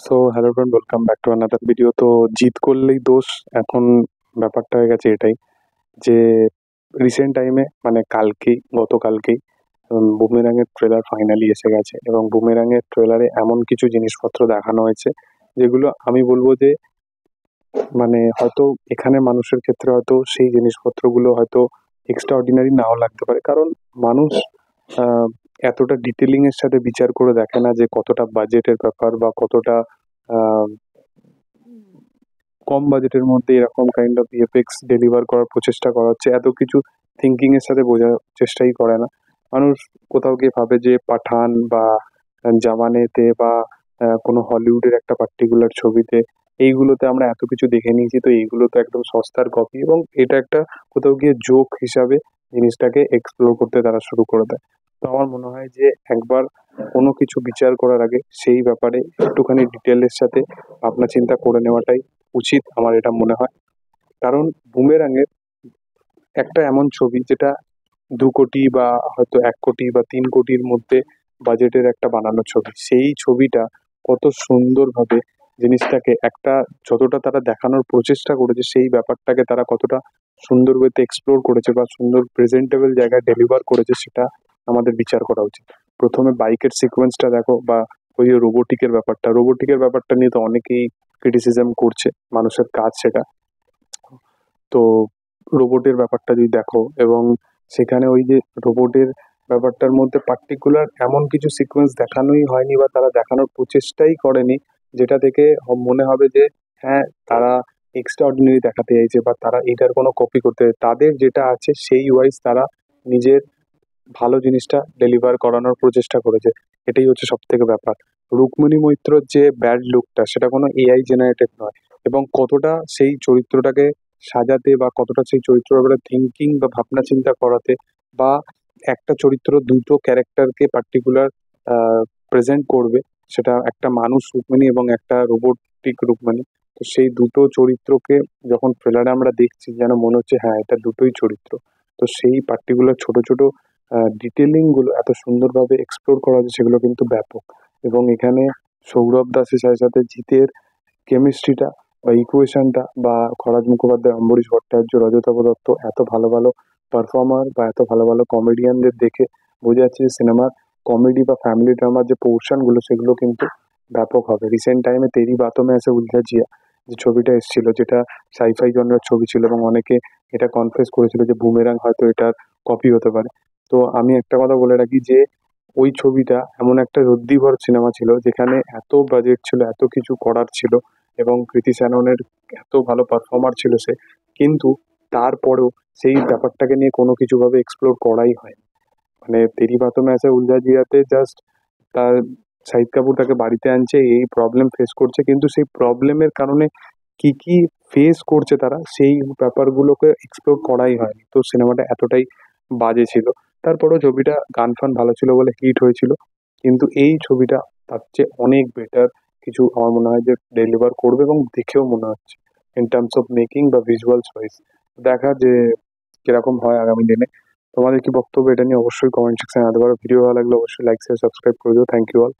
So hello everyone, welcome back to another video. তো জিত করলেই দোষ, এখন ব্যাপারটা হয়ে গেছে এটাই যে রিসেন্ট টাইমে মানে গতকালকেই বুমেরাঙের ট্রেলার ফাইনালি এসে গেছে এবং বুমেরাঙের ট্রেলারে এমন কিছু জিনিসপত্র দেখানো হয়েছে যেগুলো আমি বলবো যে মানে হয়তো এখানে মানুষের ক্ষেত্রে হয়তো সেই জিনিসপত্রগুলো হয়তো এক্সট্রা অর্ডিনারি নাও লাগতে পারে, কারণ মানুষ আহ, এতটা ডিটেলিং এর সাথে বিচার করে দেখে না যে কতটা বাজেটের ব্যাপার বা কতটা আহ, কম বাজেটের মধ্যে এরকম কাইন্ড অফ ভিএফএক্স ডেলিভার করার প্রচেষ্টা করা হচ্ছে, এত কিছু থিঙ্কিং এর সাথে বোঝার চেষ্টাই করে না মানুষ। কোথাও গিয়ে ভাবে যে পাঠান বা জামানেতে বা কোনো হলিউডের একটা পার্টিকুলার ছবিতে এইগুলোতে আমরা এত কিছু দেখে নিয়েছি, তো এইগুলো তো একদম সস্তার কপি, এবং এটা একটা কোথাও গিয়ে জোক হিসাবে জিনিসটাকে এক্সপ্লোর করতে তারা শুরু করে দেয়। তো আমার মনে হয় যে একবার কোনো কিছু বিচার করার আগে সেই ব্যাপারে একটুখানি ডিটেলের সাথে ভাবনা চিন্তা করে নেওয়াটাই উচিত, আমার এটা মনে হয়। কারণ বুমেরাঙের একটা এমন ছবি যেটা 2 কোটি বা হয়তো 1 কোটি বা 3 কোটির মধ্যে বাজেটের একটা বানানো ছবি, সেই ছবিটা কত সুন্দরভাবে জিনিসটাকে একটা যতটা তারা দেখানোর প্রচেষ্টা করেছে সেই ব্যাপারটাকে তারা কতটা সুন্দর ওয়েতে এক্সপ্লোর করেছে বা সুন্দর প্রেজেন্টেবল জায়গায় ডেলিভার করেছে সেটা আমাদের বিচার করা উচিত। প্রথমে বাইকের সিকোয়েন্সটা দেখো, বা ওই যে রোবোটিকের ব্যাপারটা নিয়ে তো অনেকেই ক্রিটিসিজম করছে, মানুষের কাজ সেটা। তো রোবটের ব্যাপারটা যদি দেখো, এবং সেখানে ওই যে রোবটের ব্যাপারটার মধ্যে পার্টিকুলার এমন কিছু সিকোয়েন্স দেখানোই হয়নি বা তারা দেখানোর প্রচেষ্টাই করেনি যেটা থেকে মনে হবে যে হ্যাঁ তারা এক্সট্রা অর্ডিনারি দেখাতে চাইছে বা তারা এটার কোনো কপি করতে চাইছে। তাদের যেটা আছে সেই ওয়াইজ তারা নিজের ভালো জিনিসটা ডেলিভার করানোর প্রচেষ্টা করেছে, এটাই হচ্ছে সব থেকে ব্যাপার। রুক্মিণী মৈত্রর যে ব্যাড লুকটা সেটা কোনো এআই জেনারেটেড নয়, এবং কতটা সেই চরিত্রটাকে সাজাতে বা কতটা সেই চরিত্রের ব্যাপারে থিঙ্কিং বা ভাবনা চিন্তা করাতে, বা একটা চরিত্র দুটো ক্যারেক্টারকে পার্টিকুলার প্রেজেন্ট করবে, সেটা একটা মানুষ রুক্মিণী এবং একটা রোবোটিক রুক্মিণী। তো সেই দুটো চরিত্রকে যখন ট্রেলারে আমরা দেখছি যেন মনে হচ্ছে হ্যাঁ এটা দুটোই চরিত্র। তো সেই পার্টিকুলার ছোট ছোট ডিটেলিং গুলো এত সুন্দরভাবে এক্সপ্লোর করা হয়েছে, সেগুলো কিন্তু ব্যাপক। এবং এখানে সৌরভ দাসের সাথে সাথে জিতের কেমিস্ট্রিটা বা ইকুয়েশনটা, বা খরাজ মুখোপাধ্যায়, অম্বরীশ ভট্টাচার্য, রজতাভ দত্ত, এত ভালো ভালো পারফর্মার বা এত ভালো ভালো কমেডিয়ানদের দেখে বোঝা যাচ্ছে যে সিনেমার কমেডি বা ফ্যামিলি ড্রামার যে পোর্শন গুলো সেগুলো কিন্তু ব্যাপক হবে। রিসেন্ট টাইমে তেরি বাতোं में ऐसे उलझा जिया যে ছবিটা এসেছিল, যেটা সাইফাই জনরার ছবি ছিল এবং অনেকে এটা কনফেস করেছিল যে বুমেরাং হয়তো এটার কপি হতে পারে। তো আমি একটা কথা বলে রাখি যে ওই ছবিটা এমন একটা রদ্দিভর সিনেমা ছিল যেখানে এত বাজেট ছিল, এত কিছু করার ছিল, এবং কৃতি শ্যাননের এত ভালো পারফর্মার ছিল সে, কিন্তু তারপরেও সেই ব্যাপারটাকে নিয়ে কোনো কিছু ভাবে এক্সপ্লোর করাই হয়। মানে তেরি বাতোं में ऐसे उलझा जियाতে জাস্ট তার শাহিদ কাপুর তাকে বাড়িতে আনছে, এই প্রবলেম ফেস করছে, কিন্তু সেই প্রবলেমের কারণে কি কি ফেস করছে তারা সেই ব্যাপারগুলোকে এক্সপ্লোর করাই হয়নি। তো সিনেমাটা এতটাই বাজে ছিল, তারপরেও ছবিটা গান ফান ভালো ছিল বলে হিট হয়েছিল। কিন্তু এই ছবিটা তার চেয়ে অনেক বেটার কিছু আমার মনে হয় যে ডেলিভার করবে, এবং দেখেও মনে হচ্ছে ইন টার্মস অফ মেকিং বা ভিজুয়ালস ওয়াইজ। দেখা যে কিরকম হয় আগামী দিনে। তোমাদের কি বক্তব্য এটা নিয়ে অবশ্যই কমেন্ট সেকশনে জানাতে পারো। ভিডিও ভালো লাগলে অবশ্যই লাইক শেয়ার সাবস্ক্রাইব করে দিও। Thank you all.